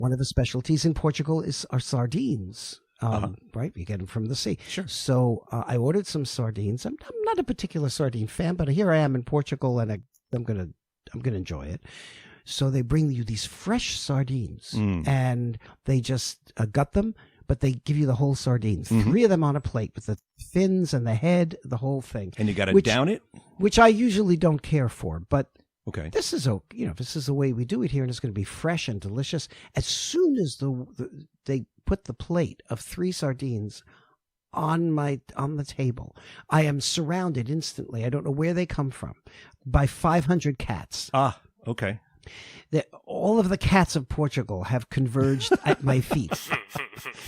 One of the specialties in Portugal are sardines. Right, you get them from the sea. Sure. So I ordered some sardines. I'm not a particular sardine fan, but here I am in Portugal, and I'm gonna enjoy it. So they bring you these fresh sardines, and they just gut them, but they give you the whole sardines. 3 of them on a plate with the fins and the head, the whole thing. And you got to down it, which I usually don't care for, but. Okay. This is this is the way we do it here, and it's going to be fresh and delicious. As soon as they put the plate of 3 sardines on the table, I am surrounded instantly. I don't know where they come from, by 500 cats. Ah, okay. All of the cats of Portugal have converged at my feet.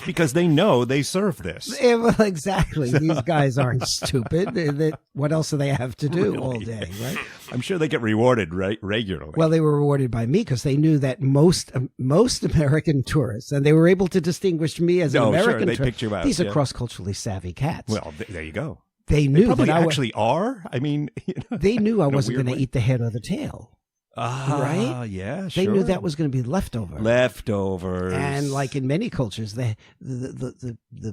Because they know they serve this. Yeah, well, exactly. These guys aren't stupid. What else do they have to do all day, right? I'm sure they get rewarded regularly. Well, they were rewarded by me because they knew that most American tourists, and they were able to distinguish me as an American they tourist. picked you out. These are cross-culturally savvy cats. Well, there you go. They knew probably that actually are. I mean, they knew I wasn't going to eat the head or the tail. Right? Yeah, sure. They knew that was going to be leftovers. And like in many cultures, the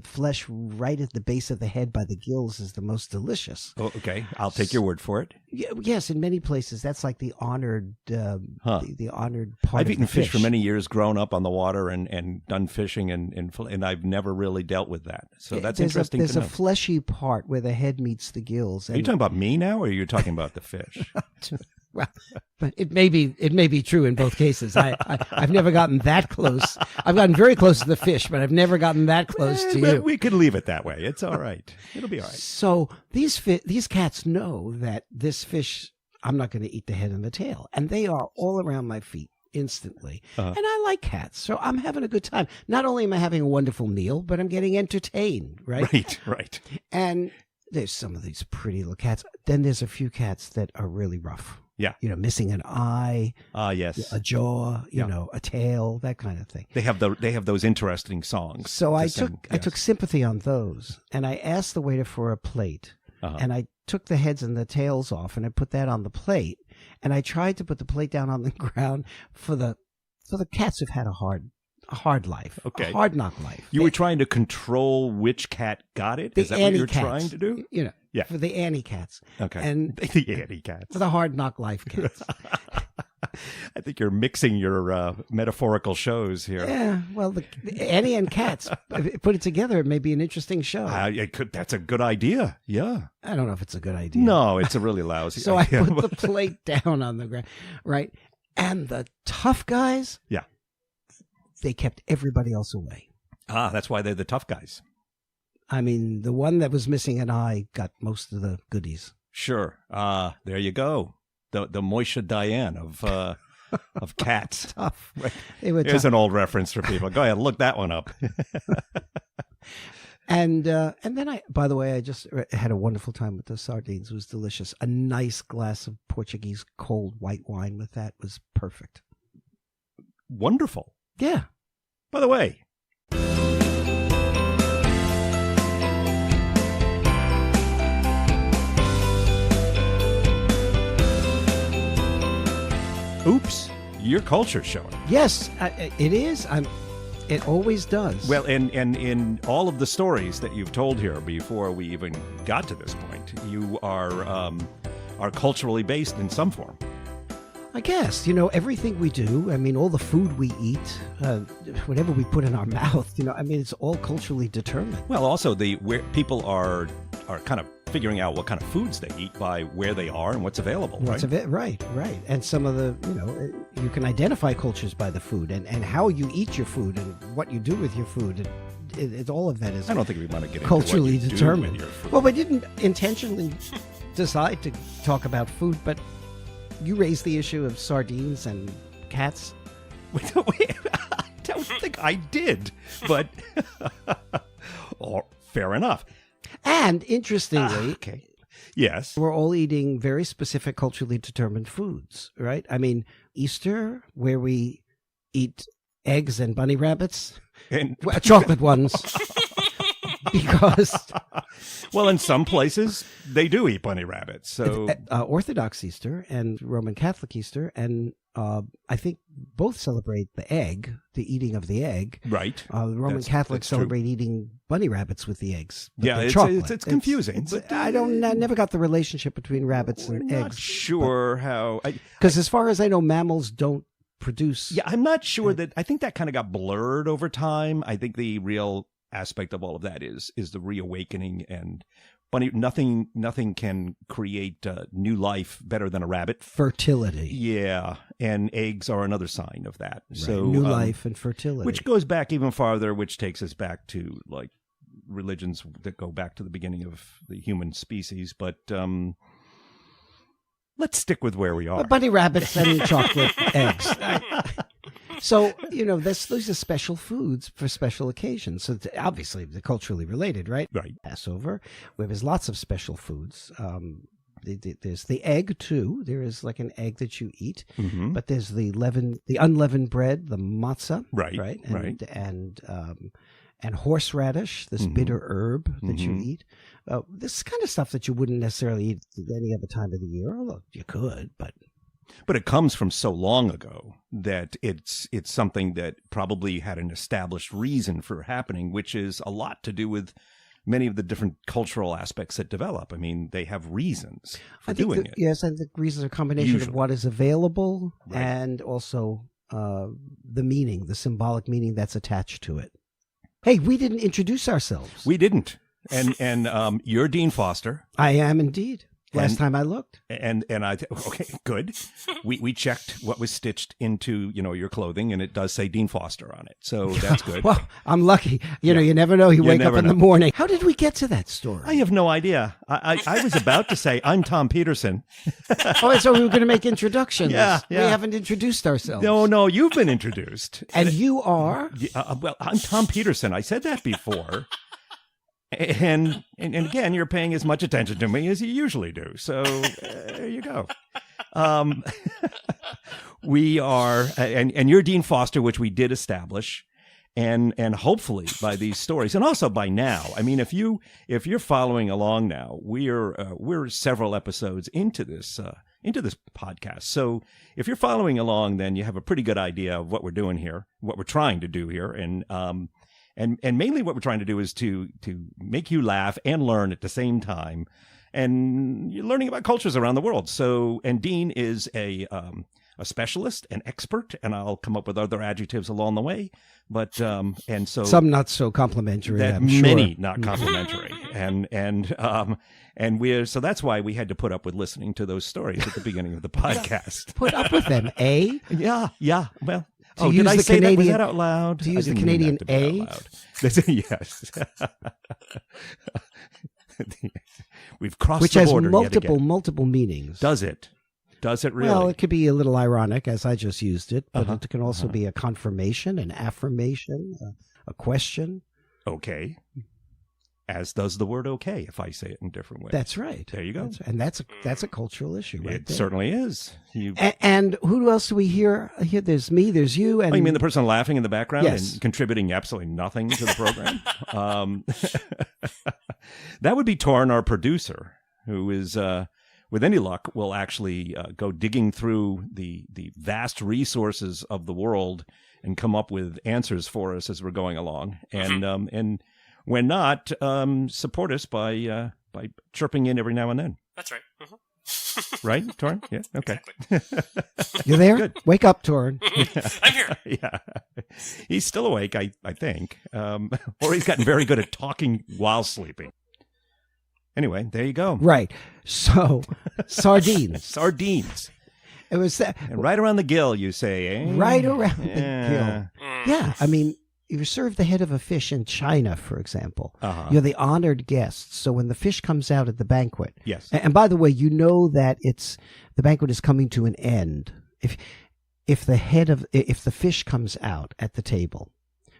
flesh right at the base of the head by the gills is the most delicious. Oh, okay. I'll take your word for it. Yes, in many places, that's like the honored the honored part. I've eaten fish for many years, grown up on the water and done fishing, and I've never really dealt with that. So that's interesting There's to know. a fleshy part where the head meets the gills. Are you talking about me now, or are you talking about the fish? Well, but it may be true in both cases. I've never gotten that close. I've gotten very close to the fish, but I've never gotten that close to you. We could leave it that way. It's all right. It'll be all right. So these cats know that this fish, I'm not going to eat the head and the tail, and they are all around my feet instantly. And I like cats, so I'm having a good time. Not only am I having a wonderful meal, but I'm getting entertained. Right. And there's some of these pretty little cats. Then there's a few cats that are really rough. Yeah. Missing an eye. Yes. A jaw, a tail, that kind of thing. They have those interesting songs. So I took sympathy on those, and I asked the waiter for a plate, and I took the heads and the tails off, and I put that on the plate, and I tried to put the plate down on the ground for the cats who've had a hard life, a hard knock life. You were trying to control which cat got it? Is that what you're trying to do? Yeah. For the Annie cats. Okay. And the Annie cats. For the hard knock life cats. I think you're mixing your metaphorical shows here. Yeah. Well, the Annie and cats, put it together, it may be an interesting show. That's a good idea. Yeah. I don't know if it's a good idea. No, it's a really lousy so idea. I put the plate down on the ground, right? And the tough guys, they kept everybody else away. That's why they're the tough guys. I mean, the one that was missing an eye got most of the goodies. Sure. There you go. The Moisha Diane of cats. Tough. Right. Here's an old reference for people. Go ahead, look that one up. And then by the way, I just had a wonderful time with the sardines. It was delicious. A nice glass of Portuguese cold white wine with that was perfect. Wonderful. Yeah. By the way, oops, your culture's showing. Yes, it is. It always does. Well, and in all of the stories that you've told here before we even got to this point, you are culturally based in some form. I guess, everything we do, I mean, all the food we eat, whatever we put in our mouth, it's all culturally determined. Well, also where people are kind of figuring out what kind of foods they eat by where they are and what's available. Right. And some of the, you can identify cultures by the food and how you eat your food and what you do with your food. And all of that is I don't think we want to get culturally into what you determined. do with your food. Well, we didn't intentionally decide to talk about food, but you raised the issue of sardines and cats. Wait, I don't think I did, but fair enough. And interestingly, yes, we're all eating very specific culturally determined foods, right? I mean, Easter, where we eat eggs and bunny rabbits, and chocolate ones. Because, well, in some places they do eat bunny rabbits. So Orthodox Easter and Roman Catholic Easter and I think both celebrate the egg, the eating of the egg. Right. The Roman Catholics celebrate eating bunny rabbits with the eggs. Yeah, it's confusing. I never got the relationship between rabbits and eggs. Not sure how. Because as far as I know, mammals don't produce. Yeah, I'm not sure that. I think that kind of got blurred over time. I think the real aspect of all of that is the reawakening, and nothing can create new life better than a rabbit. Fertility. Yeah, and eggs are another sign of that. Right. So new life and fertility, which goes back even farther, which takes us back to like religions that go back to the beginning of the human species. But let's stick with where we are. Bunny rabbits and chocolate eggs. So, those are special foods for special occasions. So obviously they're culturally related, right? Right. Passover, where there's lots of special foods. There's the egg too. There is like an egg that you eat, but there's the unleavened bread, the matzah, right? And horseradish, this bitter herb that you eat. This kind of stuff that you wouldn't necessarily eat at any other time of the year. Although you could, but it comes from so long ago that it's something that probably had an established reason for happening, which is a lot to do with many of the different cultural aspects that develop. I mean, they have reasons for doing it. Yes, and the reasons are a combination of what is available and also the meaning, the symbolic meaning that's attached to it. Hey, we didn't introduce ourselves. We didn't. And you're Dean Foster. I am indeed. Last time I looked. And okay, good. We checked what was stitched into, your clothing, and it does say Dean Foster on it. So that's good. Well, I'm lucky. You never know. You wake up in the morning. How did we get to that story? I have no idea. I was about to say, I'm Tom Peterson. So we were going to make introductions. Yeah. We haven't introduced ourselves. No, you've been introduced. And you are? Well, I'm Tom Peterson. I said that before. And again, you're paying as much attention to me as you usually do. So there you go. We are, and you're Dean Foster, which we did establish, and hopefully by these stories, and also by now. I mean, if you're following along now, we're several episodes into this podcast. So if you're following along, then you have a pretty good idea of what we're doing here, what we're trying to do here, and mainly what we're trying to do is to make you laugh and learn at the same time. And you're learning about cultures around the world. So, and Dean is a specialist, an expert, and I'll come up with other adjectives along the way. But, and so some not so complimentary, I'm sure. Many not complimentary. So that's why we had to put up with listening to those stories at the beginning of the podcast. Put up with them, eh? Yeah. Well, did I say that? Was that out loud? To use the Canadian A? Yes. We've crossed Which the has border multiple meanings. Does it? Does it really? Well, it could be a little ironic, as I just used it, but it can also be a confirmation, an affirmation, a question. Okay. As does the word okay, if I say it in different ways. That's right. There you go. And that's a cultural issue, right? It certainly is. And who else do we hear? Here, there's me, there's you. And you mean the person laughing in the background yes. and contributing absolutely nothing to the program? That would be Torrin, our producer, who is, with any luck, will actually go digging through the vast resources of the world and come up with answers for us as we're going along. And when not, support us by chirping in every now and then. That's right. Right, Torrin? Yeah, okay. Exactly. You there? Good. Wake up, Torrin. I'm here. Yeah. He's still awake, I think. Or he's gotten very good at talking while sleeping. Anyway, there you go. Right. So, sardines. Sardines. It was that. And right around the gill, you say, eh? Right around the gill. Yeah, I mean, you serve the head of a fish in China, for example. You're the honored guest. So when the fish comes out at the banquet, yes. And by the way, you know that the banquet is coming to an end if the fish comes out at the table.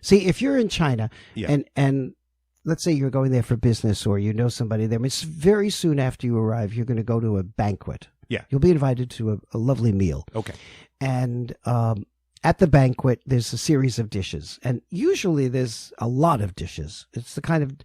See, if you're in China and let's say you're going there for business or you know somebody there, it's very soon after you arrive, you're going to go to a banquet. Yeah. You'll be invited to a lovely meal. Okay. And at the banquet, there's a series of dishes. And usually there's a lot of dishes. It's the kind of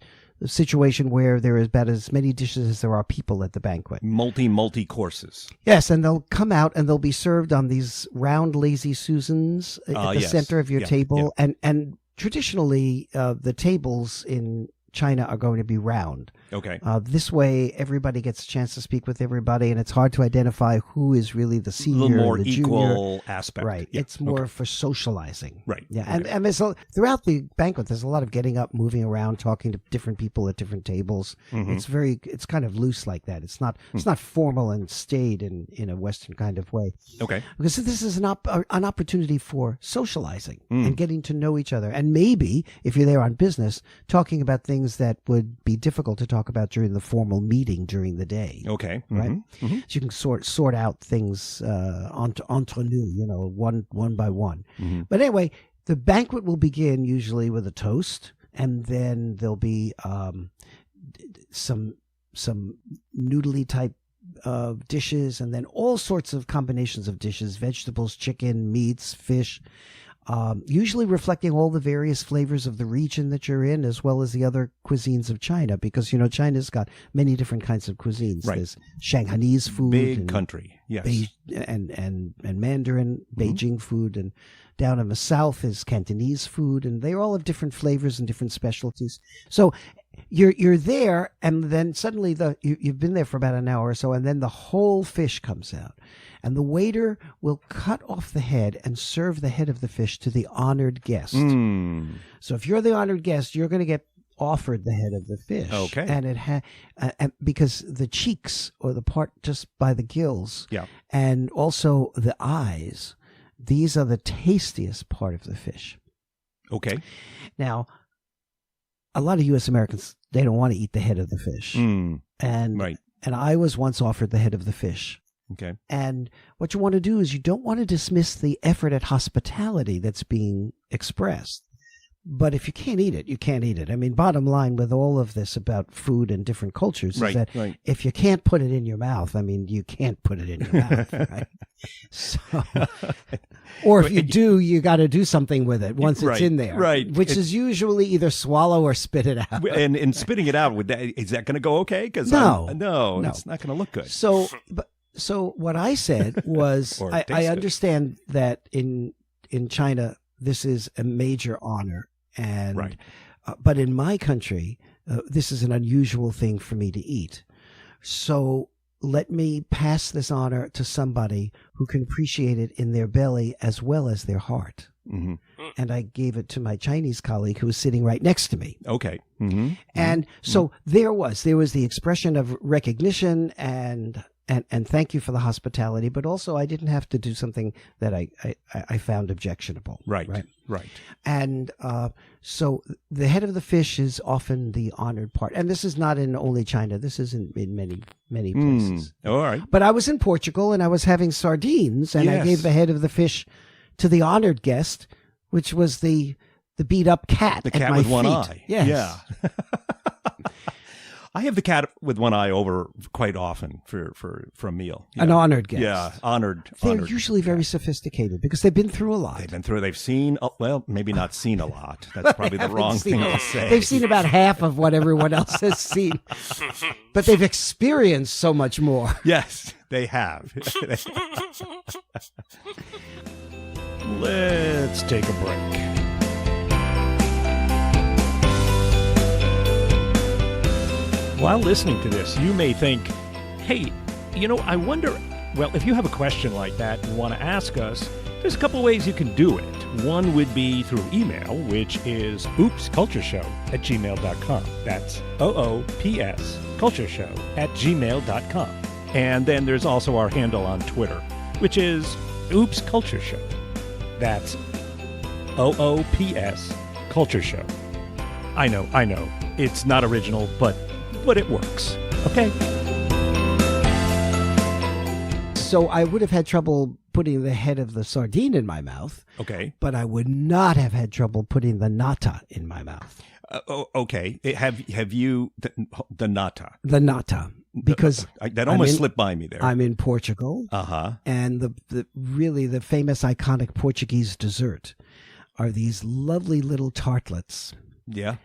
situation where there is about as many dishes as there are people at the banquet. Multi courses. Yes, and they'll come out and they'll be served on these round lazy Susans at the Yes. center of your Yeah, table. And traditionally, the tables in China are going to be round. Okay. This way, everybody gets a chance to speak with everybody, and it's hard to identify who is really the A senior, little more the junior. equal aspect. Right. Yeah. It's more Okay. for socializing. Right. Yeah. Okay. And there's throughout the banquet, there's a lot of getting up, moving around, talking to different people at different tables. Mhm. It's kind of loose like that. It's not formal and staid in a Western kind of way. Okay. Because this is an opportunity for socializing and getting to know each other. And maybe, if you're there on business, talking about things that would be difficult to talk about during the formal meeting during the day. Okay. Right? Mhm. So you can sort out things entre nous, one by one. Mhm. But anyway, the banquet will begin usually with a toast, and then there'll be some noodly type dishes, and then all sorts of combinations of dishes: vegetables, chicken, meats, fish. Usually reflecting all the various flavors of the region that you're in, as well as the other cuisines of China, because China's got many different kinds of cuisines. Right. There's Shanghainese food, Big and country. Yes. and Mandarin, Beijing food, and down in the south is Cantonese food, and they all have different flavors and different specialties. So you're there, and then suddenly you've been there for about an hour or so, and then the whole fish comes out, and the waiter will cut off the head and serve the head of the fish to the honored guest. So if you're the honored guest, you're going to get offered the head of the fish. Okay. And it because the cheeks, or the part just by the gills, Yeah. and also the eyes, these are the tastiest part of the fish. Okay. Now, a lot of U.S. Americans, they don't want to eat the head of the fish. And Right. and I was once offered the head of the fish. Okay. And what you want to do is you don't want to dismiss the effort at hospitality that's being expressed. But if you can't eat it, you can't eat it. I mean, bottom line with all of this about food and different cultures Right, is that right. if you can't put it in your mouth, I mean, you can't put it in your mouth, right? So, or if you do, you got to do something with it once Right, it's in there, right. Which is usually either swallow or spit it out. And spitting it out, is that going to go okay? Because No. no, No. it's not going to look good. So what I said was, Or I taste good. understand that in China this is a major honor, and Right. But in my country, this is an unusual thing for me to eat. So let me pass this honor to somebody who can appreciate it in their belly as well as their heart. Mhm. And I gave it to my Chinese colleague who was sitting right next to me. Okay. Mm-hmm. And so there was the expression of recognition and thank you for the hospitality, but also I didn't have to do something that I found objectionable. Right. Right. Right. And so the head of the fish is often the honored part. And this is not in only China. This is in many places. All right. But I was in Portugal and I was having sardines, and I Yes. gave the head of the fish to the honored guest, which was the beat up cat. The at cat my with one feet. eye. Yes. Yeah. I have the cat with one eye over quite often for a meal. An honored guest. Yeah, honored. They're honored usually very sophisticated because they've been through a lot. They've seen, well, maybe not seen a lot. That's probably the haven't wrong seen thing a to lot. say. They've seen about half of what everyone else has seen, but they've experienced so much more. Yes, they have. Let's take a break. While listening to this, you may think, hey, I wonder, well, if you have a question like that and want to ask us, there's a couple ways you can do it. One would be through email, which is oopscultureshow@gmail.com. That's OOPS cultureshow@gmail.com. And then there's also our handle on Twitter, which is Oops Culture Show. That's OOPS Culture Show. I know, it's not original, but it works. Okay. So I would have had trouble putting the head of the sardine in my mouth, Okay. but I would not have had trouble putting the nata in my mouth. Okay. Have you the nata? The nata, because That almost slipped by me there. I'm in Portugal, and the really the famous iconic Portuguese dessert are these lovely little tartlets. Yeah.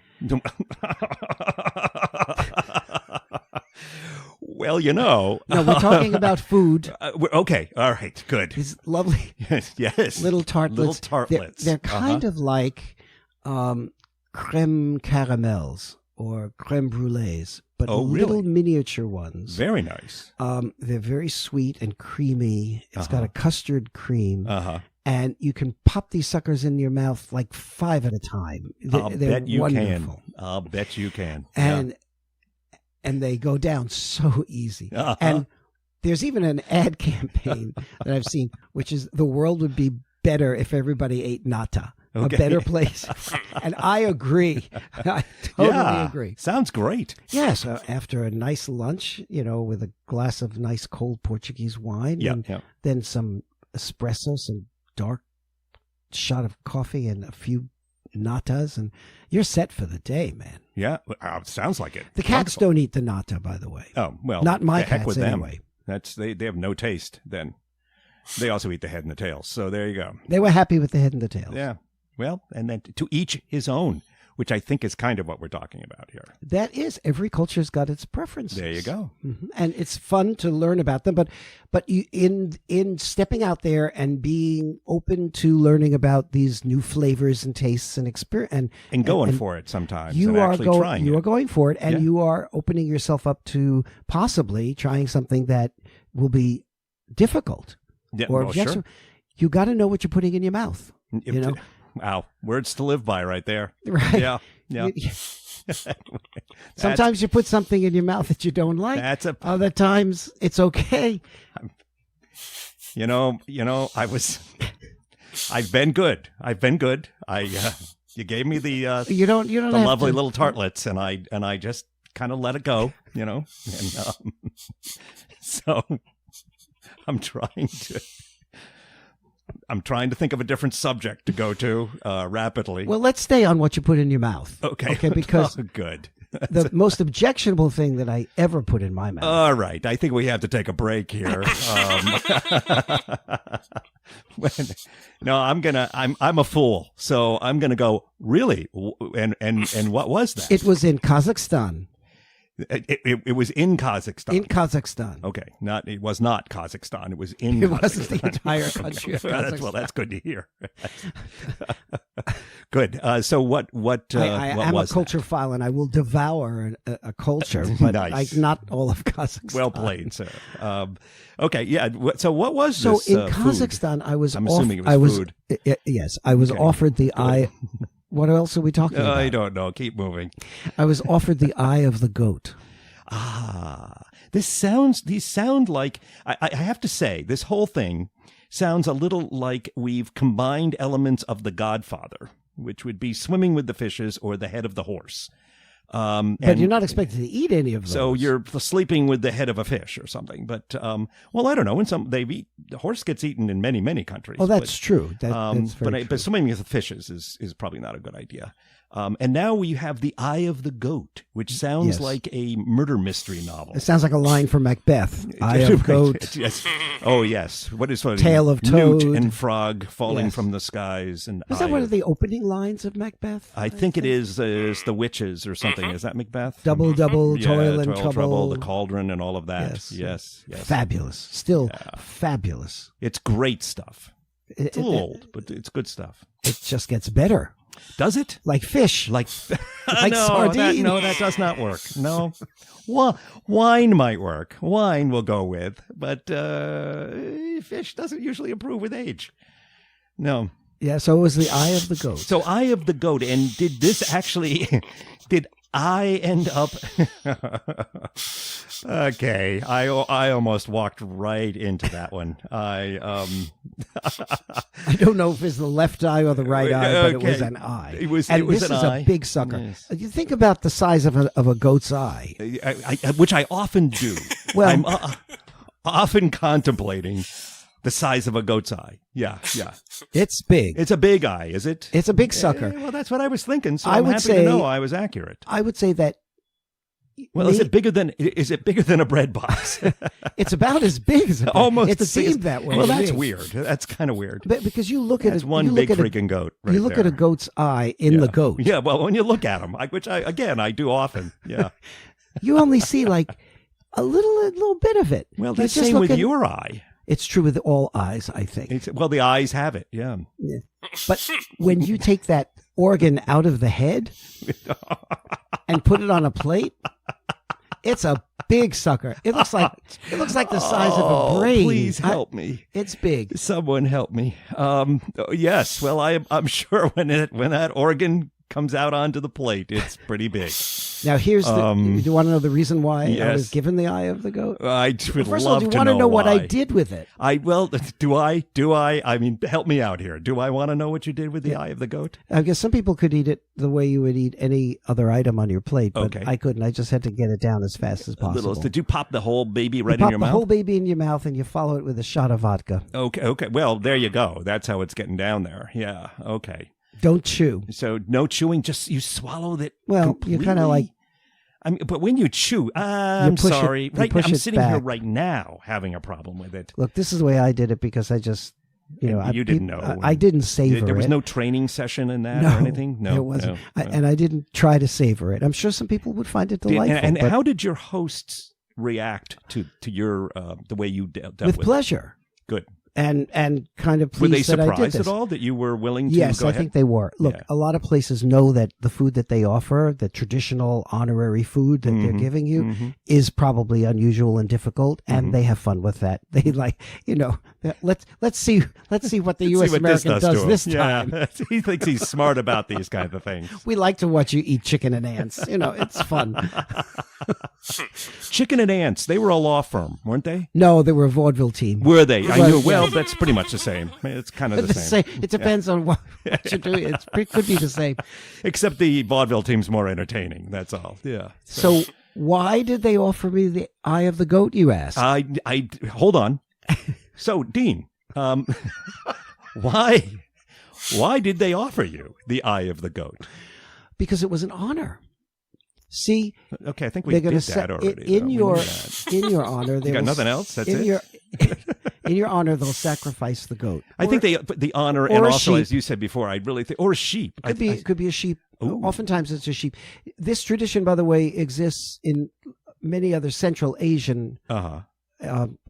Well, you know. No, we're talking about food. Okay. All right. Good. These lovely Yes. little tartlets. Little tartlets. They're kind of like creme caramels or creme brulees, but little miniature ones. Very nice. They're very sweet and creamy. It's got a custard cream. And you can pop these suckers in your mouth like 5 at a time. I'll bet you wonderful. can. I'll bet you can. And they go down so easy. And there's even an ad campaign that I've seen, which is the world would be better if everybody ate nata. Okay. A better place. And I agree. I totally agree. Sounds great. Yes, after a nice lunch, with a glass of nice cold Portuguese wine, and then some espresso, some dark shot of coffee, and a few natas, and you're set for the day, man. Yeah, sounds like it. The cats don't eat the nata, by the way. Oh, well, not my the heck cats with anyway. Them. They have no taste then. They also eat the head and the tail, so there you go. They were happy with the head and the tails. Yeah. Well, and then to each his own, which I think is kind of what we're talking about here. That is, every culture's got its preferences. There you go. Mm-hmm. And it's fun to learn about them, but you, in stepping out there and being open to learning about these new flavors and tastes and experience and going for it sometimes. You are going for it, and Yeah. you are opening yourself up to possibly trying something that will be difficult Yeah, or well, objectionable. sure. You got to know what you're putting in your mouth. Wow, words to live by right there. Right. Yeah. Sometimes you put something in your mouth that you don't like. Other times it's okay. I've been good. You gave me the you don't the lovely little tartlets, and I just kind of let it go, and so I'm trying to think of a different subject to go to rapidly. Well, let's stay on what you put in your mouth. Okay, because good. The most objectionable thing that I ever put in my mouth. All right, I think we have to take a break here. I'm a fool, so I'm gonna go. Really, and what was that? It was in Kazakhstan. It was in Kazakhstan. In Kazakhstan. Okay, it was not Kazakhstan. It was in. It wasn't the entire country of Kazakhstan. That's good to hear. Good. So what I am a culture file, and I will devour a culture, but nice. not all of Kazakhstan. Well played, sir. Okay, yeah. So what was so this? In Kazakhstan, food? I'm assuming it was food. Yes, I was offered the eye. What else are we talking about? I don't know. Keep moving. I was offered the eye of the goat. These sound like, I have to say, this whole thing sounds a little like we've combined elements of The Godfather, which would be swimming with the fishes or the head of the horse. But you're not expected to eat any of those. So you're sleeping with the head of a fish or something. But, well, I don't know. The horse gets eaten in many, many countries. Oh, that's true. That's very true. But swimming with the fishes is probably not a good idea. And now we have The Eye of the Goat, which sounds like a murder mystery novel. It sounds like a line from Macbeth. Eye of goat. Yes. Oh, yes. What is Tail of toad. Newt and frog falling from the skies. And is that one of the opening lines of Macbeth? I think it is the witches or something. Is that Macbeth? Double, toil and trouble. The cauldron and all of that. Yes. Fabulous. Still fabulous. It's great stuff. It's a little old, but it's good stuff. It just gets better. Does it? Like fish. Like sardines. That does not work. No. Wine might work. Wine we'll go with. But fish doesn't usually improve with age. No. Yeah, so it was the eye of the goat. So eye of the goat. And did this actually... did I end up... Okay, I almost walked right into that one. I don't know if it's the left eye or the right eye, but it was an eye. It was this is an eye. A big sucker. Yes. You think about the size of a goat's eye, which I often do. Well, I'm often contemplating the size of a goat's eye. Yeah. It's big. It's a big eye, is it? It's a big sucker. Well, that's what I was thinking. So I'm happy to know I was accurate. I would say that Well, is it bigger than a bread box? It's about as big as Almost. It as big seemed as, that way. Well, to that's me. weird. That's kind of weird. But because you look at That's it, one you big look at freaking goat. Right you look there. at a goat's eye in the goat. Yeah. Well, when you look at them, which I do often. Yeah. You only see like a little bit of it. Well, You that's just same look with at- your eye. It's true with all eyes, I think. Well, the eyes have it. Yeah. Yeah. But when you take that organ out of the head and put it on a plate, it's a big sucker. It looks like the size of a brain. Please help me. It's big. Someone help me. Yes. Well, I'm sure when that organ comes out onto the plate, it's pretty big. Now here's the. Do you want to know the reason why I yes. was given the eye of the goat? I would First love of all, do you to want to know what why. I did with it? Do I? I mean, help me out here. Do I want to know what you did with the eye of the goat? I guess some people could eat it the way you would eat any other item on your plate, but Okay. I couldn't. I just had to get it down as fast as possible. Did you pop the whole baby right you in pop your the mouth? whole baby in your mouth, and you follow it with a shot of vodka. Okay. Well, there you go. That's how it's getting down there. Yeah. Okay. Don't chew. So no chewing, just you swallow it. Well, you kind of like. I mean, but when you chew, I'm push it- sorry. you Right, push I'm it sitting here back. right now having a problem with it. Look, this is the way I did it because I just, You didn't know. I didn't savor There was it. no training session in that No, or anything. No, there wasn't. no. And I didn't try to savor it. I'm sure some people would find it delightful. And but how did your hosts react to your the way you dealt with with pleasure. it? Good. And kind of Were pleased they that I did surprised this. at all that you were willing to Yes, go I ahead? think they were. Look, Yeah. a lot of places know that the food that they offer, the traditional honorary food that they're giving you, is probably unusual and difficult, and they have fun with that. They like, let's see what the U.S. See what American this does to this him. time. Yeah. He thinks he's smart about these kinds of things. We like to watch you eat chicken and ants. It's fun. Chicken and Ants, they were a law firm, weren't they? No, they were a vaudeville team. Were they? I Well, knew. Well, yeah. that's pretty much the same. It's kind of But the same. It depends on what you're doing. It could be the same. Except the vaudeville team's more entertaining. That's all. Yeah. So why did they offer me the eye of the goat, you ask? I hold on. So, Dean, why did they offer you the eye of the goat? Because it was an honor. See, Okay, I think we they're did going to that say already. in though. We your knew that. in your honor. You got nothing else? That's it? In your honor, they'll sacrifice the goat. I think the honor, or and a also, sheep. as you said before, I really think, or a sheep. Could be a sheep. Ooh. Oftentimes, it's a sheep. This tradition, by the way, exists in many other Central Asian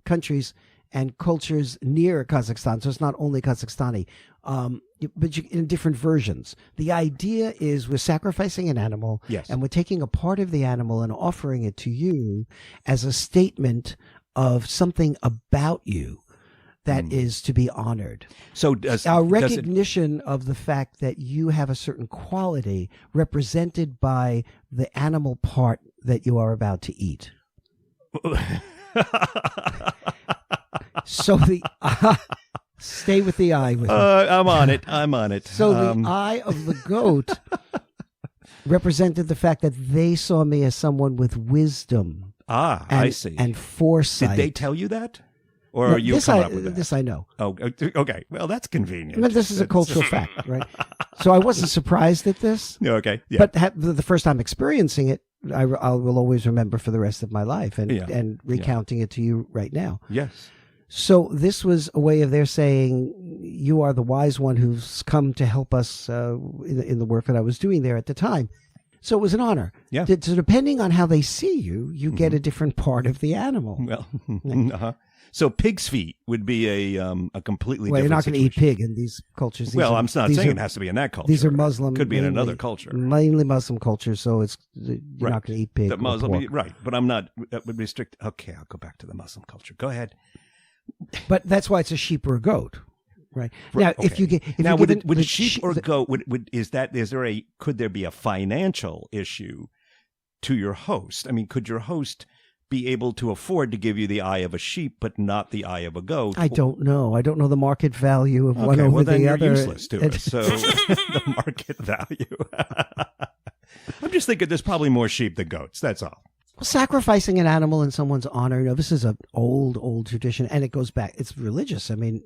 countries and cultures near Kazakhstan. So it's not only Kazakhstani, but in different versions. The idea is we're sacrificing an animal, Yes. and we're taking a part of the animal and offering it to you as a statement of something about you that is to be honored. So Our does it, recognition of the fact that you have a certain quality represented by the animal part that you are about to eat. So the stay with the eye with me. I'm on it. I'm on it. So the eye of the goat represented the fact that they saw me as someone with wisdom I see. and foresight. Did they tell you that? Or No, are you this coming I, up with that? This I know. Oh, okay. Well, that's convenient. But this is a cultural fact, right? So I wasn't surprised at this. Okay. Yeah. But the first time experiencing it, I will always remember for the rest of my life, and recounting it to you right now. Yes. So this was a way of their saying, you are the wise one who's come to help us in the work that I was doing there at the time. So it was an honor. Yeah. So depending on how they see you, you get a different part of the animal. Well, so pig's feet would be a completely Well, different you're not going to eat situation. pig in these cultures. Well, I'm not saying it has to be in that culture. These are Muslim. Could be in mainly- another culture. Mainly Muslim culture, so you're Right. not going to eat pig. The or Muslim, pork. right? But I'm not. That would restrict. Okay, I'll go back to the Muslim culture. Go ahead. But that's why it's a sheep or a goat, right? Now, if Okay. you get now, you would, get it, would the a sheep or goat? Could there be a financial issue to your host? I mean, could your host be able to afford to give you the eye of a sheep, but not the eye of a goat? I don't know. I don't know the market value of one Okay, over well, then the you're other. useless to us. So the market value. I'm just thinking there's probably more sheep than goats. That's all. Sacrificing an animal in someone's honor. This is an old tradition, and it goes back. It's religious. I mean,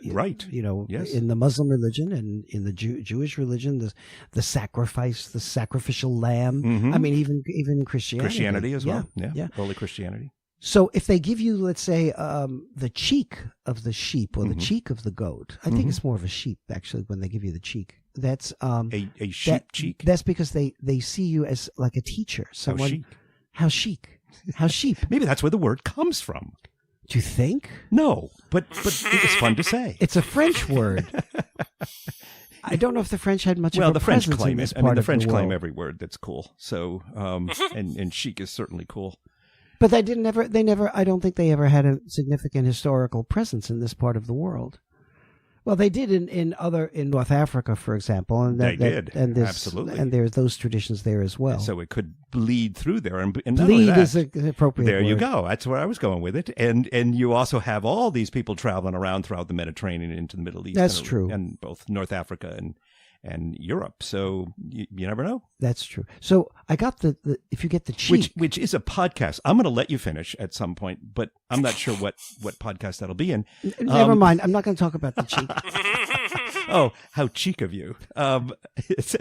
right. Yes. In the Muslim religion and in the Jewish religion, the sacrifice, the sacrificial lamb. Mm-hmm. I mean, even in Christianity as well. Yeah. Early Christianity. So if they give you, let's say, the cheek of the sheep or the cheek of the goat, I think it's more of a sheep actually when they give you the cheek. That's a sheep cheek. That's because they see you as like a teacher, someone. How chic. How sheep. Maybe that's where the word comes from. Do you think? No, but it was fun to say. It's a French word. I don't know if the French had much of a the French presence claim in this it. I mean, part the of French the claim world. every word that's cool. So, and chic is certainly cool. But they never, I don't think they ever had a significant historical presence in this part of the world. Well, they did in North Africa, for example, and they did, and there's, absolutely, and there's those traditions there as well. And so it could bleed through there, and not only bleed that, is an appropriate there word. you go. That's where I was going with it, and you also have all these people traveling around throughout the Mediterranean into the Middle East. That's true, and both North Africa and Europe. So you never know. That's true. So I got the if you get the cheek, which is a podcast. I'm going to let you finish at some point, but I'm not sure what podcast that'll be in. Never mind. I'm not going to talk about the cheek. Oh, how cheek of you.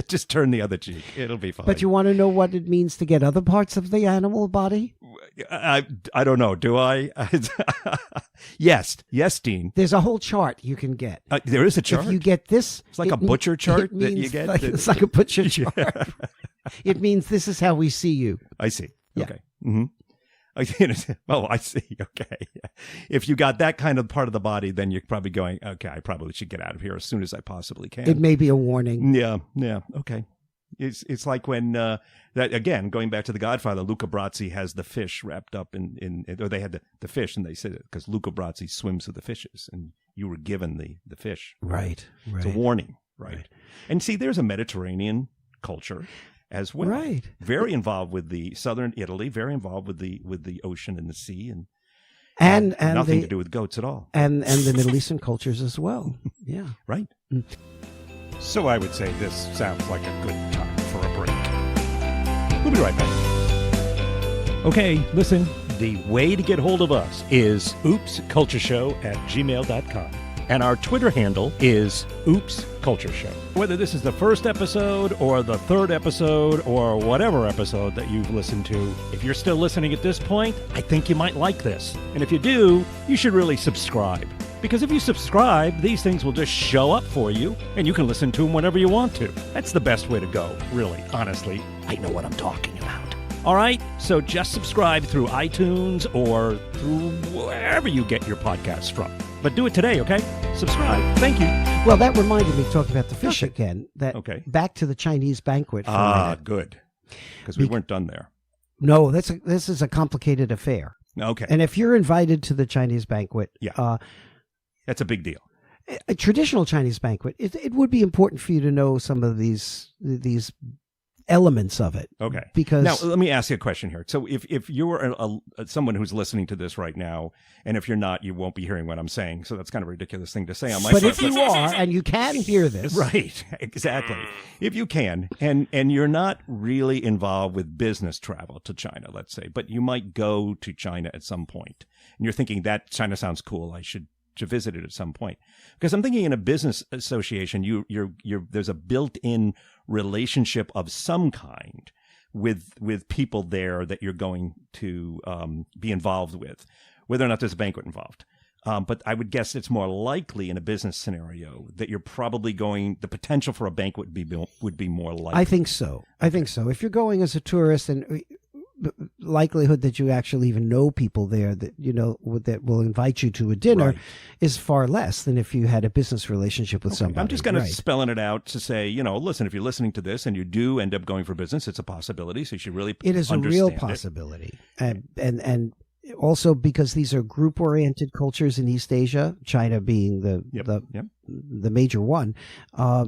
Just turn the other cheek. It'll be fine. But you want to know what it means to get other parts of the animal body? I don't know. Do I? Yes, Dean. There's a whole chart you can get. There is a chart? If you get this... It's like a butcher chart that you get? It's like a butcher chart. It means this is how we see you. I see. Yeah. Okay. Mm-hmm. Oh, I see. Okay. If you got that kind of part of the body, then you're probably going, okay, I probably should get out of here as soon as I possibly can. It may be a warning. Yeah. Okay. It's like when, that again, going back to The Godfather, Luca Brasi has the fish wrapped up or they had the fish, and they said it because Luca Brasi swims with the fishes, and you were given the fish. Right. It's a warning, right? And see, there's a Mediterranean culture as well. Right. Very involved with the southern Italy, very involved with the ocean and the sea, and nothing to do with goats at all. And the Middle Eastern cultures as well. Yeah. Right. So I would say this sounds like a good time for a break. We'll be right back. Okay, listen, the way to get hold of us is oopscultureshow@gmail.com. And our Twitter handle is Oops Culture Show. Whether this is the first episode or the third episode or whatever episode that you've listened to, if you're still listening at this point, I think you might like this. And if you do, you should really subscribe. Because if you subscribe, these things will just show up for you, and you can listen to them whenever you want to. That's the best way to go, really, honestly. I know what I'm talking about. All right, so just subscribe through iTunes or through wherever you get your podcasts from. But do it today, okay? Subscribe. Thank you. Well, that reminded me, talking about the fish again, that back to the Chinese banquet for a minute. Good. Because we weren't done there. No, this is a complicated affair. Okay. And if you're invited to the Chinese banquet, that's a big deal. A traditional Chinese banquet, it would be important for you to know some of these elements of it. Okay. Because now, let me ask you a question here. So if you're someone who's listening to this right now, and if you're not, you won't be hearing what I'm saying. So that's kind of a ridiculous thing to say on my part. But if you are, and you can hear this. Right. Exactly. If you can, and you're not really involved with business travel to China, let's say, but you might go to China at some point, and you're thinking that China sounds cool, I should visit it at some point. Because I'm thinking in a business association, there's a built-in relationship of some kind with people there that you're going to be involved with, whether or not there's a banquet involved. But I would guess it's more likely in a business scenario that you're probably the potential for a banquet would be more likely. I think so. If you're going as a tourist, and the likelihood that you actually even know people there that that will invite you to a dinner is far less than if you had a business relationship with somebody. I'm just kind of spelling it out to say, listen, if you're listening to this and you do end up going for business, it's a possibility. So you should really it is a real possibility, and also because these are group-oriented cultures in East Asia, China being the major one.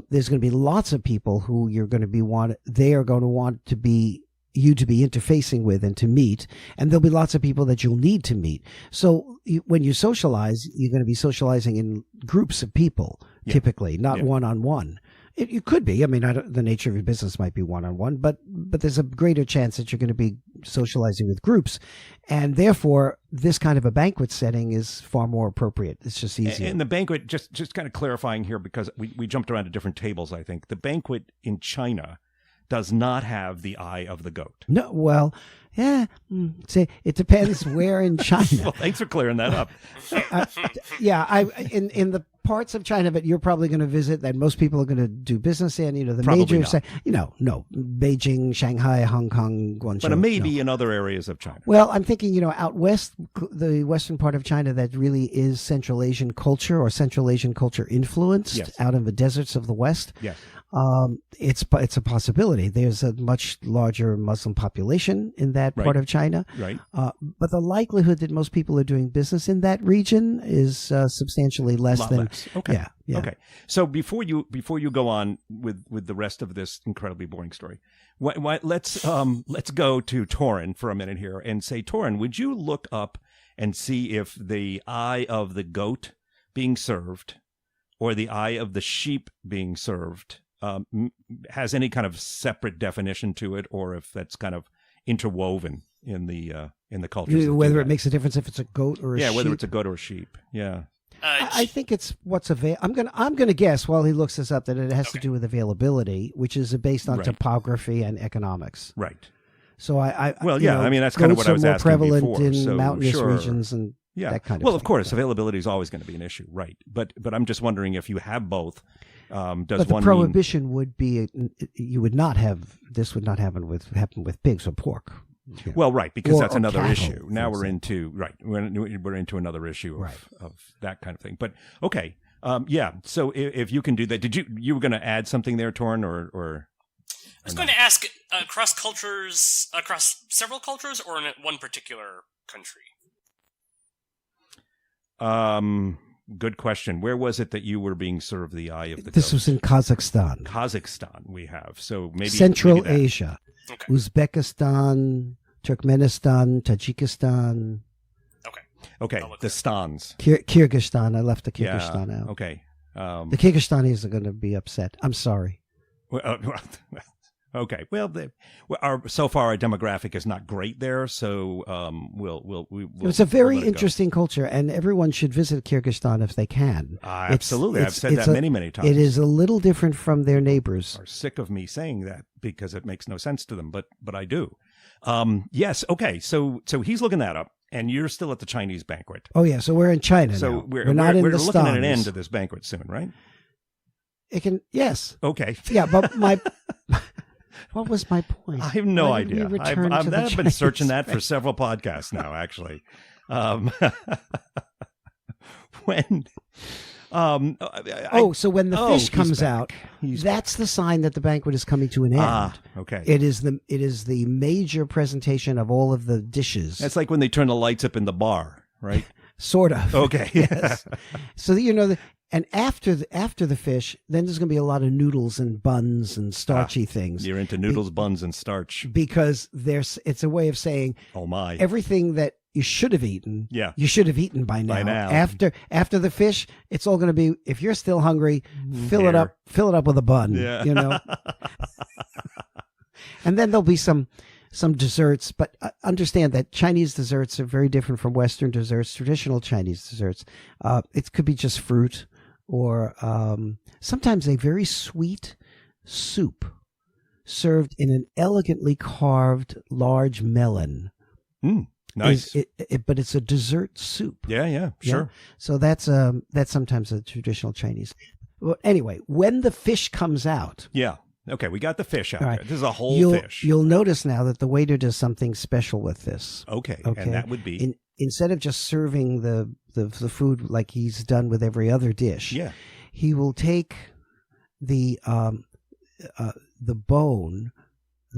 There's going to be lots of people who you're going to be they are going to want to be you to be interfacing with and to meet, and there'll be lots of people that you'll need to meet. So when you socialize, you're going to be socializing in groups of people, typically, not one-on-one. It could be. I mean, the nature of your business might be one-on-one, but there's a greater chance that you're going to be socializing with groups. And therefore, this kind of a banquet setting is far more appropriate. It's just easier. And the banquet, just kind of clarifying here, because we jumped around to different tables, I think. The banquet in China does not have the eye of the goat. No, well, yeah, say it depends where in China. Well, thanks for clearing that up. In the parts of China that you're probably going to visit, that most people are going to do business in, the Probably major, not. no, Beijing, Shanghai, Hong Kong, Guangzhou. But maybe in other areas of China. Well, I'm thinking, out west, the western part of China that really is Central Asian culture or Central Asian culture influenced. Yes. Out in the deserts of the West. Yes. It's a possibility. There's a much larger Muslim population in that part of China. Right. But the likelihood that most people are doing business in that region is substantially less Lot than. less. Okay. Yeah. Okay. So before you go on with the rest of this incredibly boring story, let's go to Torin for a minute here and say, Torin, would you look up and see if the eye of the goat being served or the eye of the sheep being served has any kind of separate definition to it, or if that's kind of interwoven in the cultures? Whether it makes a difference if it's a goat or a sheep. Yeah, whether it's a goat or a sheep. Yeah. I think it's what's available. I'm gonna guess while he looks this up that it has to do with availability, which is based on topography and economics. Right. So I mean, that's kind of what I was asking prevalent before. in So, mountainous sure. regions and that kind of Well, thing. of course, availability is always going to be an issue, right? But I'm just wondering if you have both. Does but the one prohibition would be you would not have this would not happen with pigs or pork. mean, well, right, because that's another cattle, issue. Now for we're into we're into another issue of that kind of thing. But okay, So if you can do that, you were going to add something there, Torn, or I was going to ask across cultures, across several cultures, or in one particular country. Good question. Where was it that you were being served the eye of the This goat? was in Kazakhstan. Kazakhstan. We have maybe Central maybe that. Asia, Okay. Uzbekistan, Turkmenistan, Tajikistan, Okay, I'll look the there. stans. Kyrgyzstan. I left the Kyrgyzstan out. Okay. The Kyrgyzstanis are going to be upset. I'm sorry. Okay. Well, so far our demographic is not great there, so we'll It's a very let it go. interesting culture, and everyone should visit Kyrgyzstan if they can. Absolutely, I've said that many times. It is a little different from their neighbors. Are sick of me saying that because it makes no sense to them, but I do. Yes. Okay. So he's looking that up, and you're still at the Chinese banquet. Oh yeah, so we're in China So now. we're not in the looking at an stans. end to this banquet soon, right? It can yes. Okay. Yeah, but what was my point? I have no Why did we idea. return I've to the been Chinese searching that for banquet? several podcasts now, actually. When so when the fish he's comes back. out, He's that's the sign that the banquet is coming to an end. Okay. It is the major presentation of all of the dishes. That's like when they turn the lights up in the bar, right? Sort of. Okay. Yes. So and after the fish, then there's going to be a lot of noodles and buns and starchy things. You're into noodles, buns, and starch. Because it's a way of saying Oh my! everything that you should have eaten. Yeah. You should have eaten by now. By now. After the fish, it's all going to be. If you're still hungry, fill it up with a bun. Yeah. And then there'll be some desserts, but understand that Chinese desserts are very different from Western desserts, traditional Chinese desserts. It could be just fruit or sometimes a very sweet soup served in an elegantly carved large melon. Nice. But it's a dessert soup. Yeah, sure. So that's sometimes a traditional Chinese. Well, anyway, when the fish comes out, Yeah. Okay, we got the fish out All right. there. This is a whole fish. You'll notice now that the waiter does something special with this. Okay, Okay. and that would be Instead of just serving the food like he's done with every other dish, he will take the bone.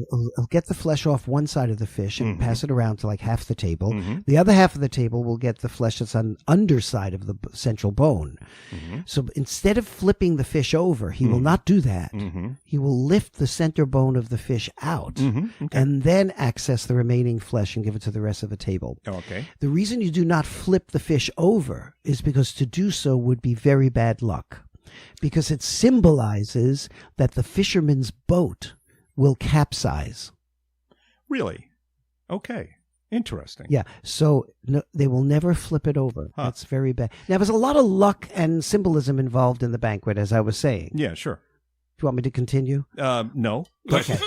He'll get the flesh off one side of the fish and pass it around to like half the table. Mm-hmm. The other half of the table will get the flesh that's on the underside of the central bone. Mm-hmm. So instead of flipping the fish over, he will not do that. Mm-hmm. He will lift the center bone of the fish out Okay. and then access the remaining flesh and give it to the rest of the table. Okay. The reason you do not flip the fish over is because to do so would be very bad luck, because it symbolizes that the fisherman's boat will capsize. Really? Okay. Interesting. Yeah, so no, they will never flip it over. Huh. That's very bad. Now, there's a lot of luck and symbolism involved in the banquet, as I was saying. Yeah, sure. Do you want me to continue? No. Okay.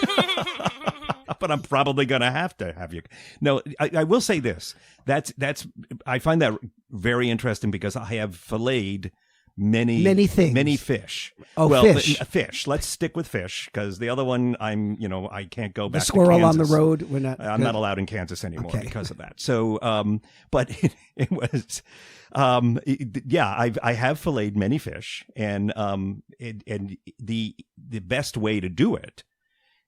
But I'm probably going to have you. No, I will say this. That's I find that very interesting because I have filleted many things. many fish. Oh, well, fish. Fish. Let's stick with fish because the other one I can't go back The squirrel to on the Kansas. road. We're not. I'm not allowed in Kansas anymore Okay. because of that. So, but it was, I have filleted many fish, and the best way to do it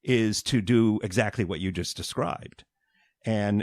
is to do exactly what you just described, and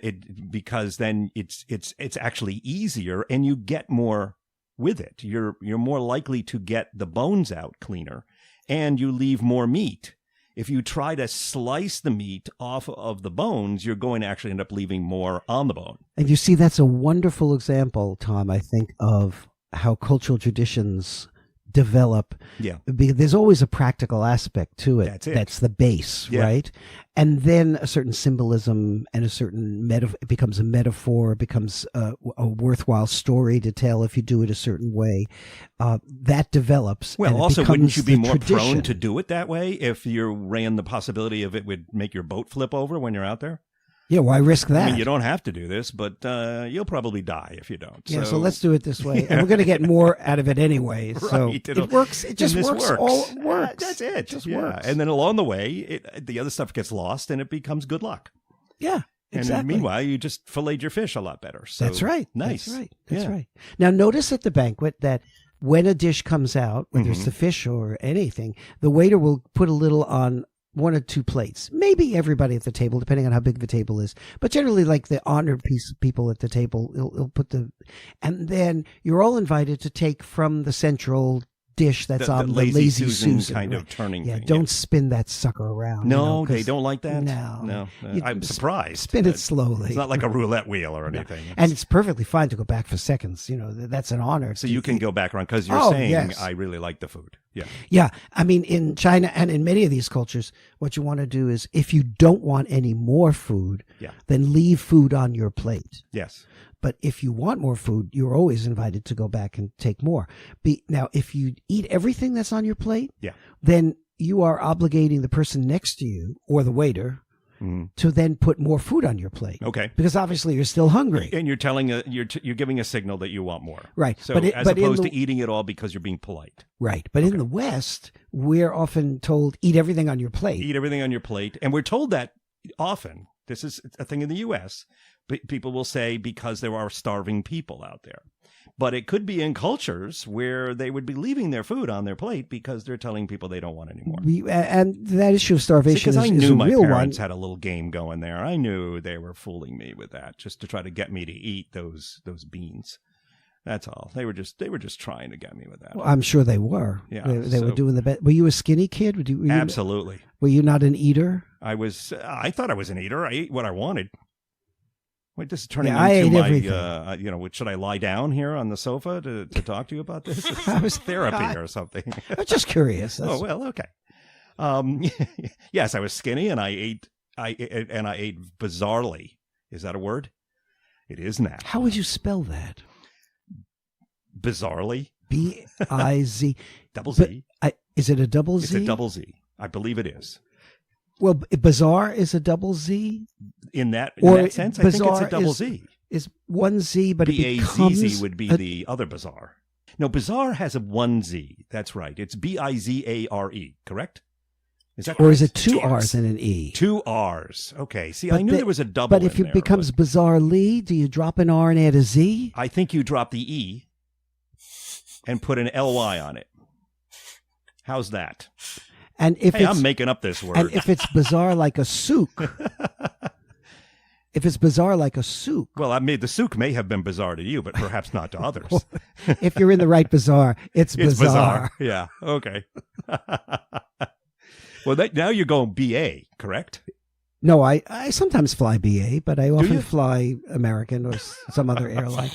because then it's actually easier, and you get more with it. You're more likely to get the bones out cleaner, and you leave more meat. If you try to slice the meat off of the bones, you're going to actually end up leaving more on the bone. And you see, that's a wonderful example, Tom, I think, of how cultural traditions develop. Yeah. There's always a practical aspect to it. That's it. That's the base, Yeah. right? And then a certain symbolism and a certain it becomes a metaphor, it becomes a worthwhile story to tell if you do it a certain way. That develops. Well, and it also, wouldn't becomes you be the more tradition. prone to do it that way if you ran the possibility of it would make your boat flip over when you're out there? Yeah, why risk that? I mean, you don't have to do this, but you'll probably die if you don't. Yeah, so let's do it this way. And we're going to get more out of it anyway. So Right, it works. It just and this works. All works. That's it. It just yeah. works. And then along the way, the other stuff gets lost and it becomes good luck. Yeah, exactly. And meanwhile, you just filleted your fish a lot better. So That's right. Nice. That's right. That's Yeah. right. Now, notice at the banquet that when a dish comes out, whether it's Mhm. the fish or anything, the waiter will put a little on one or two plates. Maybe everybody at the table, depending on how big the table is. But generally, like the honored people at the table, he'll put and then you're all invited to take from the central dish that's on the Lazy Susan kind right? of turning Yeah, thing. don't spin that sucker around. No, 'cause they don't like that? No. You I'm surprised. Spin it slowly. It's not like a roulette wheel or anything. And it's perfectly fine to go back for seconds. You know, that's an honor. So you can go back around because you're Oh, saying, yes. I really like the food. Yeah. Yeah. I mean, in China and in many of these cultures, what you want to do is if you don't want any more food, Yeah. then leave food on your plate. Yes. But if you want more food, you're always invited to go back and take more. Now, if you eat everything that's on your plate, Yeah. then you are obligating the person next to you or the waiter Mhm. to then put more food on your plate. Okay. Because obviously you're still hungry. And you're telling you're giving a signal that you want more, Right. So But as in opposed the- to eating it all because you're being polite, Right. But in the West, we're often told, eat everything on your plate. eat everything on your plate, and we're told that often. This is a thing in the U.S. People will say because there are starving people out there, but it could be in cultures where they would be leaving their food on their plate because they're telling people they don't want any more. And that issue of starvation Because I is knew a my real parents one. had a little game going there. I knew they were fooling me with that just to try to get me to eat those beans. That's all. They were just trying to get me with that. Well, I'm sure they were. Yeah, They were so- doing the best. Were you a skinny kid? Were you, Absolutely. Were you not an eater? I thought I was an eater. I ate what I wanted. Wait, this is turning Yeah, I into ate my, everything. should I lie down here on the sofa to talk to you about this? Is I was- this therapy or something? I'm just curious. Oh, well, okay. Yes, I was skinny and I ate bizarrely. Is that a word? It is now. How would you spell that? Bizarrely? B-I-Z. Double Z. Is it a double Z? It's a double Z. I believe it is. Well, bizarre is a double Z. In that Or sense, I think it's bizarre a double is- Z. Is one Z, but it B-A-Z-Z becomes would be a- the other bizarre. No, bizarre has a one Z. That's right. It's B-I-Z-A-R-E, correct? Is that or is right? it two R's and an E? Two R's. Okay. See, But I knew the- there was a double But if in it there, becomes bizarrely, do you drop an R and add a Z? I think you drop the E and put an L-Y on it. How's that? And if Hey, it's I'm making up this word. and if it's bizarre like a souk, if it's bizarre like a souk, Well, the souk may have been bizarre to you, but perhaps not to others. if you're in the right bazaar, it's It's bizarre. bizarre. Yeah. Okay. Well, now you're going BA, correct? No, I sometimes fly BA, but I often you? fly American or some other airline.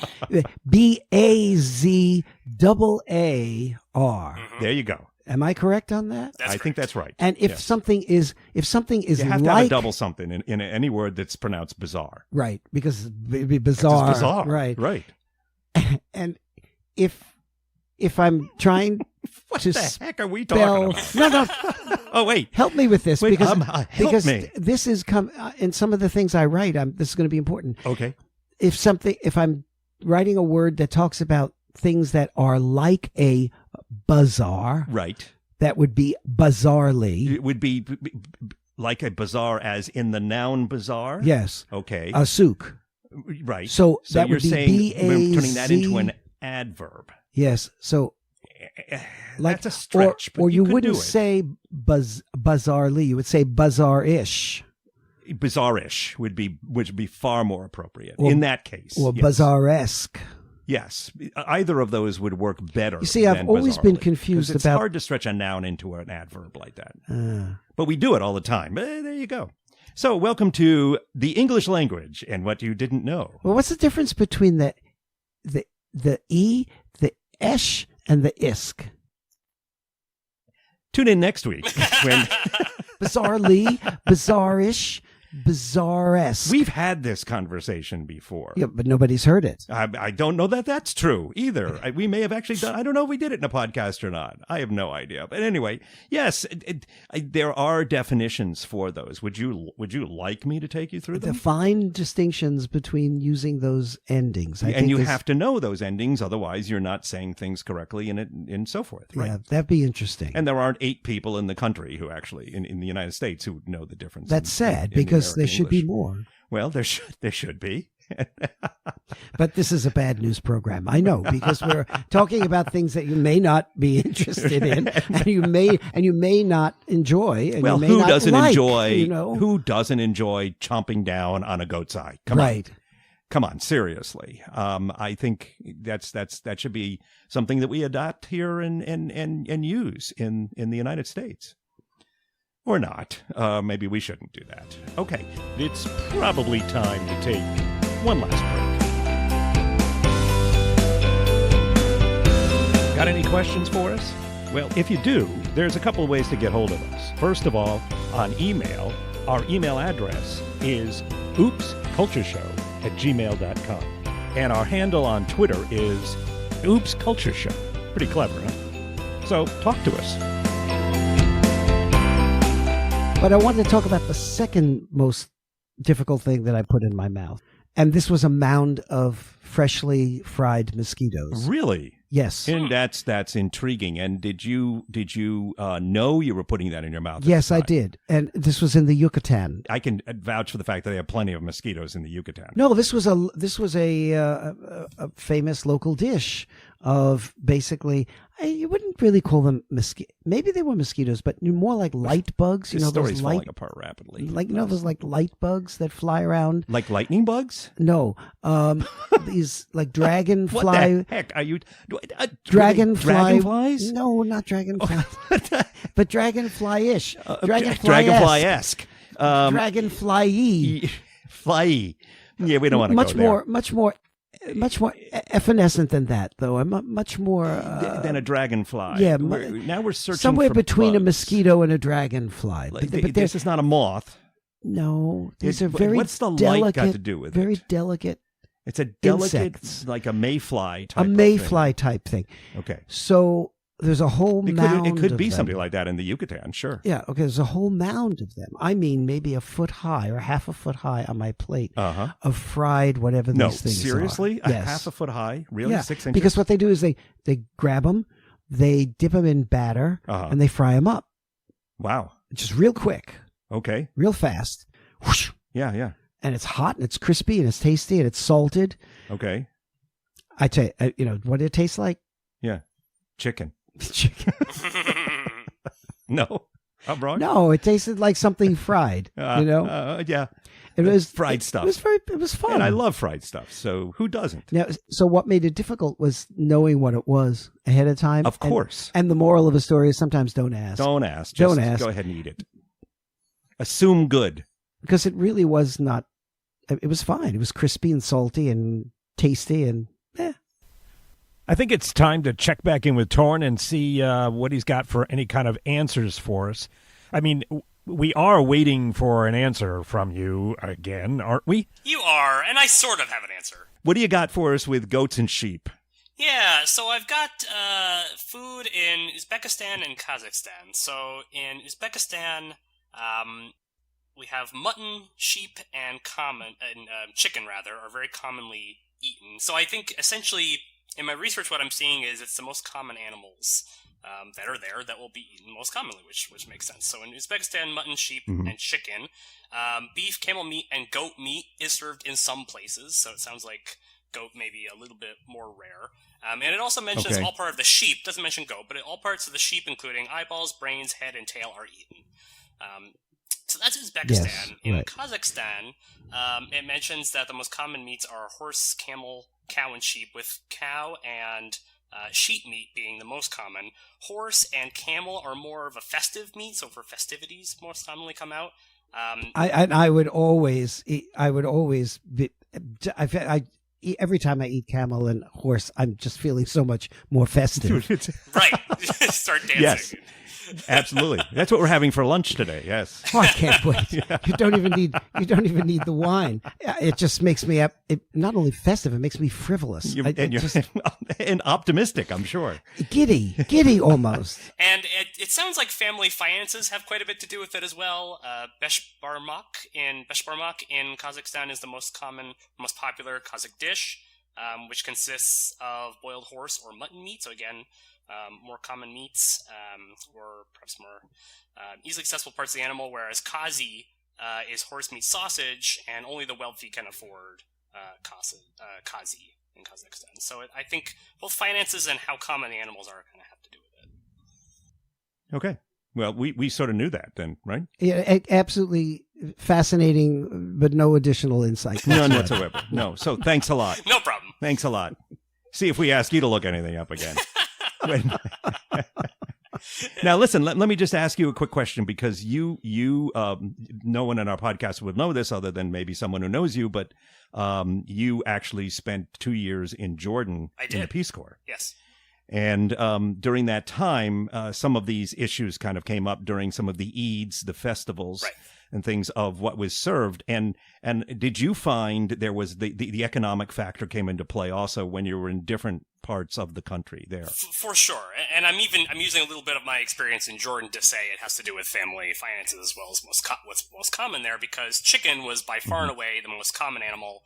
BAZAAR. There you go. Am I correct on that? That's I think that's right. And if Yes. something is you have to have a like double something in any word that's pronounced bizarre. right, because it'd be It's bizarre, bizarre. right? Right. And if I'm trying What to the heck are we spell, talking about? no, Oh, wait. help me with this Wait, because help me. this is in some of the things I write. This is going to be important. Okay. If I'm writing a word that talks about things that are like a bazaar, Right. that would be bizarrely. It would be like a bazaar as in the noun bazaar? Yes, Okay. a souk. Right. So that you're would be saying we're turning that into B-A-Z. an adverb. Yes, so like That's a stretch, but or you could wouldn't do it. say bizarrely. You would say bazaar-ish Bizarrish would be far more appropriate Or- in that case. or yes. bazaar-esque. Yes, either of those would work better. You see, I've than always been bizarrely, confused 'cause it's about- hard to stretch a noun into an adverb like that. Uh, But we do it all the time. There you go. So, welcome to the English language and what you didn't know. well, what's the difference between the e, the esh, and the isk? Tune in next week when Bizarrely, bizarrish, bizarre-esque. we've had this conversation before. Yeah, but nobody's heard it. I don't know that that's true either. We may have actually done. I don't know if we did it in a podcast or not. I have no idea. But anyway, yes, there are definitions for those. Would you like me to take you through The them? fine distinctions between using those endings. I And think you is- have to know those endings, otherwise you're not saying things correctly and so forth. Right. Yeah, that'd be interesting. And there aren't 8 people in the country who actually in the United States who know the difference. That's sad in the because there American should be English. more. Well, there should be. But this is a bad news program. I know because we're talking about things that you may not be interested in, and you may not enjoy. And Well, you may who not doesn't like, enjoy? You know? Who doesn't enjoy chomping down on a goat's eye? Right. Come on, seriously. I think that should be something that we adopt here and use in the United States. Or not. Maybe we shouldn't do that. Okay. It's probably time to take one last break. Got any questions for us? Well, if you do, there's a couple of ways to get hold of us. First of all, on email. Our email address is oopscultureshow@gmail.com. And our handle on Twitter is oopscultureshow. Pretty clever, huh? So talk to us. But I wanted to talk about the second most difficult thing that I put in my mouth. And this was a mound of freshly fried mosquitoes. Really? Yes. And that's intriguing. And did you know you were putting that in your mouth? at Yes, the I time? did. And this was in the Yucatan. I can vouch for the fact that they have plenty of mosquitoes in the Yucatan. No, this was a famous local dish of basically, you wouldn't really call them mosquitoes. Maybe they were mosquitoes, but more like light bugs. You This know, story's those falling light, apart rapidly. those like light bugs that fly around. Like lightning bugs? No, these like dragonfly. What the heck are you? Dragonflies? No, not dragonfly. But dragonfly-ish. Dragonfly-esque. Dragonfly-y. Fly. Yeah, we don't want to go there. Much more effervescent than that, though. I'm much more Than a dragonfly. yeah, Now we're searching somewhere for between a bugs. mosquito and a dragonfly. Like, But this is not a moth. no, these are very What's the delicate, light got to do with very it? delicate, It's a delicate, insects. like a mayfly type a of mayfly type thing. thing. Okay. So there's a whole mound. It could of be them. something like that in the Yucatan, sure. Yeah, okay, there's a whole mound of them. I mean, maybe a foot high or half a foot high on my plate Uh-huh. of fried whatever No, these things seriously? are. A Yes. half a foot high? Really? Yeah, 6 inches? because what they do is they grab them, they dip them in batter, Uh-huh. and they fry them up. Wow. Just real quick, Okay. real fast. Whoosh. Yeah. And it's hot, and it's crispy, and it's tasty, and it's salted. Okay. I tell you, what did it taste like? Yeah. Chicken. Chicken. No. I'm wrong? No, it tasted like something fried. Yeah. It was fried stuff. It was fun. And I love fried stuff, so who doesn't? Now, so what made it difficult was knowing what it was ahead of time. Of course. And the moral of the story is sometimes don't ask. Don't ask. Don't Just ask. go ahead and eat it. Assume good. Because it really was not, it was fine. It was crispy and salty and tasty and I think it's time to check back in with Torn and see what he's got for any kind of answers for us. I mean, we are waiting for an answer from you again, aren't we? You are, and I sort of have an answer. What do you got for us with goats and sheep? Yeah, so I've got food in Uzbekistan and Kazakhstan. So in Uzbekistan, we have mutton, sheep, and chicken rather are very commonly eaten. So I think essentially in my research, what I'm seeing is it's the most common animals that are there that will be eaten most commonly, which makes sense. So in Uzbekistan, mutton, sheep, and chicken. Beef, camel meat, and goat meat is served in some places. So it sounds like goat may be a little bit more rare. And it also mentions all part of the sheep. Doesn't mention goat, but all parts of the sheep, including eyeballs, brains, head, and tail, are eaten. So that's Uzbekistan. Yes, in right. Kazakhstan, it mentions that the most common meats are horse, camel, cow, and sheep, with cow and sheep meat being the most common. Horse and camel are more of a festive meat, so for festivities most commonly come out. I would always every time I eat camel and horse, I'm just feeling so much more festive. Right. Start dancing. Yes. Absolutely. That's what we're having for lunch today. Yes. Oh, I can't wait. You don't even need the wine. It just makes me not only festive, it makes me frivolous. And optimistic, I'm sure. Giddy almost. And it sounds like family finances have quite a bit to do with it as well. Beshbarmak in Kazakhstan is the most popular Kazakh dish, which consists of boiled horse or mutton meat. So again, more common meats, or perhaps more easily accessible parts of the animal, whereas kazi is horse meat sausage, and only the wealthy can afford kazi in Kazakhstan. So I think both finances and how common the animals are kind of have to do with it. Okay. Well, we sort of knew that then, right? Yeah, absolutely fascinating, but no additional insight. None whatsoever. No. So thanks a lot. No problem. Thanks a lot. See if we ask you to look anything up again. Now, listen, let me just ask you a quick question, because you no one in our podcast would know this other than maybe someone who knows you, but you actually spent 2 years in Jordan in the Peace Corps. Yes. And during that time, some of these issues kind of came up during some of the Eids, the festivals, right, and things of what was served. And did you find there was the economic factor came into play also when you were in different parts of the country there? For sure. And I'm using a little bit of my experience in Jordan to say it has to do with family finances as well as what's most common there, because chicken was by far and away the most common animal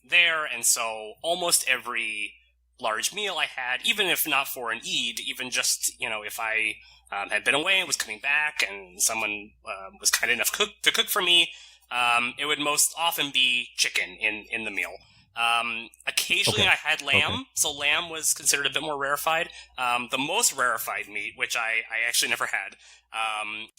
there. And so almost every large meal I had, even if not for an Eid, even just, if I had been away and was coming back and someone was kind enough to cook for me, it would most often be chicken in the meal. Occasionally I had lamb, so lamb was considered a bit more rarefied. The most rarefied meat, which I actually never had,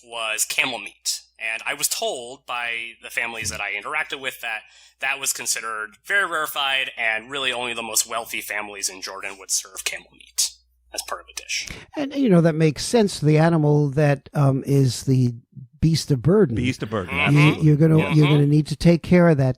was camel meat. And I was told by the families that I interacted with that was considered very rarefied, and really only the most wealthy families in Jordan would serve camel meat as part of a dish. And, that makes sense. The animal that is the beast of burden. Beast of burden. Mm-hmm. You're gonna need to take care of that.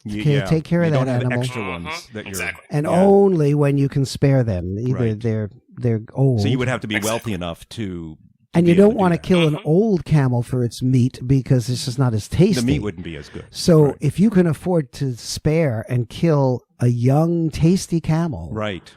Take care of that animal. Extra ones that exactly. And only when you can spare them. Either they're old. So you would have to be wealthy enough to. And you don't want to kill an old camel for its meat, because it's just not as tasty. The meat wouldn't be as good. So if you can afford to spare and kill a young, tasty camel, right,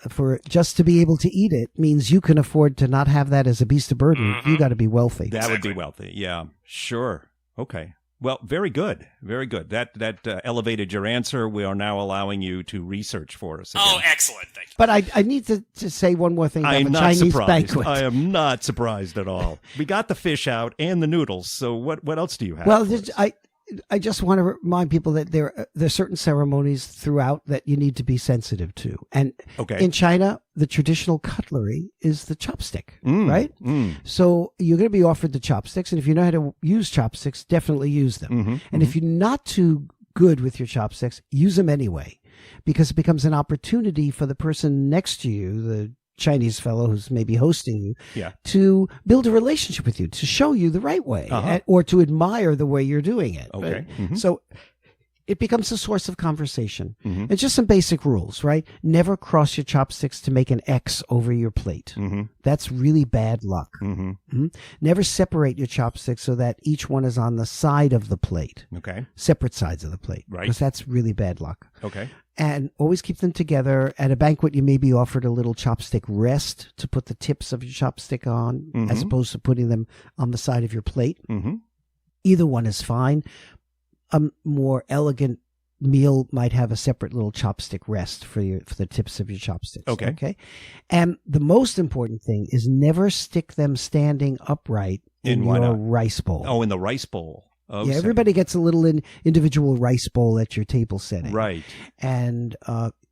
for just to be able to eat it, means you can afford to not have that as a beast of burden. You got to be wealthy. That would be wealthy. Yeah, sure. Okay. Well, very good. Very good. That elevated your answer. We are now allowing you to research for us again. Oh, excellent. Thank you. But I need to say one more thing about the Chinese banquet. I am not surprised at all. We got the fish out and the noodles. So what else do you have? Well, I just want to remind people that there's certain ceremonies throughout that you need to be sensitive to. And in China, the traditional cutlery is the chopstick, right? So you're going to be offered the chopsticks, and if you know how to use chopsticks, definitely use them. And if you're not too good with your chopsticks, use them anyway, because it becomes an opportunity for the person next to you, the Chinese fellow who's maybe hosting you, to build a relationship with you, to show you the right way, or to admire the way you're doing it. Okay. So it becomes a source of conversation. Mm-hmm. It's just some basic rules, right? Never cross your chopsticks to make an X over your plate. Mm-hmm. That's really bad luck. Mm-hmm. Mm-hmm. Never separate your chopsticks so that each one is on the side of the plate. Okay. Separate sides of the plate. Right. Because that's really bad luck. Okay. And always keep them together. At a banquet, you may be offered a little chopstick rest to put the tips of your chopstick on, Mm-hmm. as opposed to putting them on the side of your plate. Mm-hmm. Either one is fine. A more elegant meal might have a separate little chopstick rest for the tips of your chopsticks. Okay. Okay. And the most important thing is never stick them standing upright in why your not? rice bowl. Oh, in the rice bowl. Oh, yeah, everybody gets a little individual rice bowl at your table setting. Right. And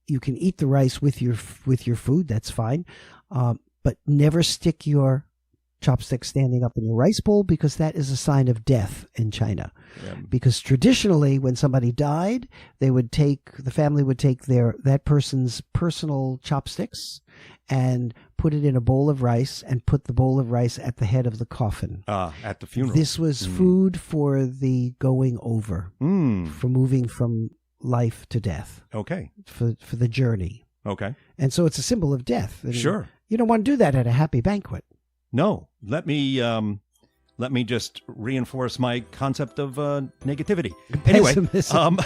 you can eat the rice with your food. That's fine. But never stick your chopstick standing up in your rice bowl, because that is a sign of death in China. Yeah. Because traditionally, when somebody died, the family would take that person's personal chopsticks and put it in a bowl of rice and put the bowl of rice at the head of the coffin. At the funeral. This was food for the going over, for moving from life to death, Okay. for the journey. Okay. And so it's a symbol of death. And Sure. you don't want to do that at a happy banquet. No. Let me just reinforce my concept of negativity. Anyway, Pessimism.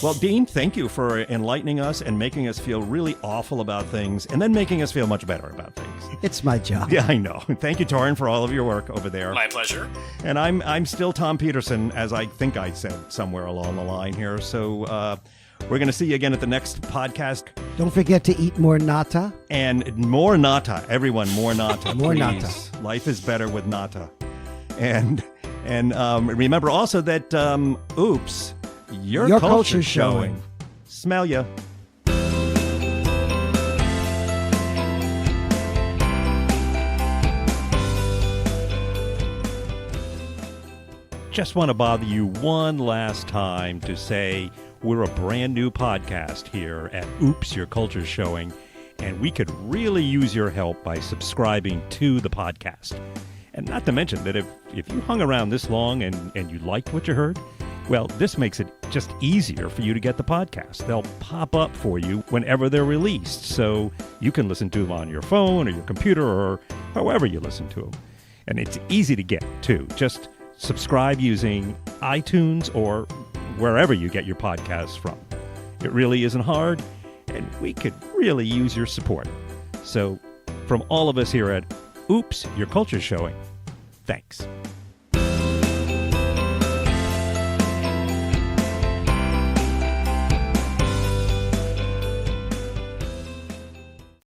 well, Dean, thank you for enlightening us and making us feel really awful about things, and then making us feel much better about things. It's my job. Yeah, I know. Thank you, Torin, for all of your work over there. My pleasure. And I'm still Tom Peterson, as I think I said somewhere along the line here. So we're going to see you again at the next podcast. Don't forget to eat more nata. And more nata. Everyone, more nata. More please. nata. Life is better with nata. And remember also that, oops, your culture's showing. Smell ya. Just want to bother you one last time to say we're a brand new podcast here at Oops, Your Culture's Showing, and we could really use your help by subscribing to the podcast. And not to mention that if you hung around this long and you liked what you heard, well, this makes it just easier for you to get the podcast. They'll pop up for you whenever they're released, so you can listen to them on your phone or your computer or however you listen to them. And it's easy to get, too. Just subscribe using iTunes or wherever you get your podcasts from. It really isn't hard, and we could really use your support. So, from all of us here at Oops, Your Culture's Showing, thanks.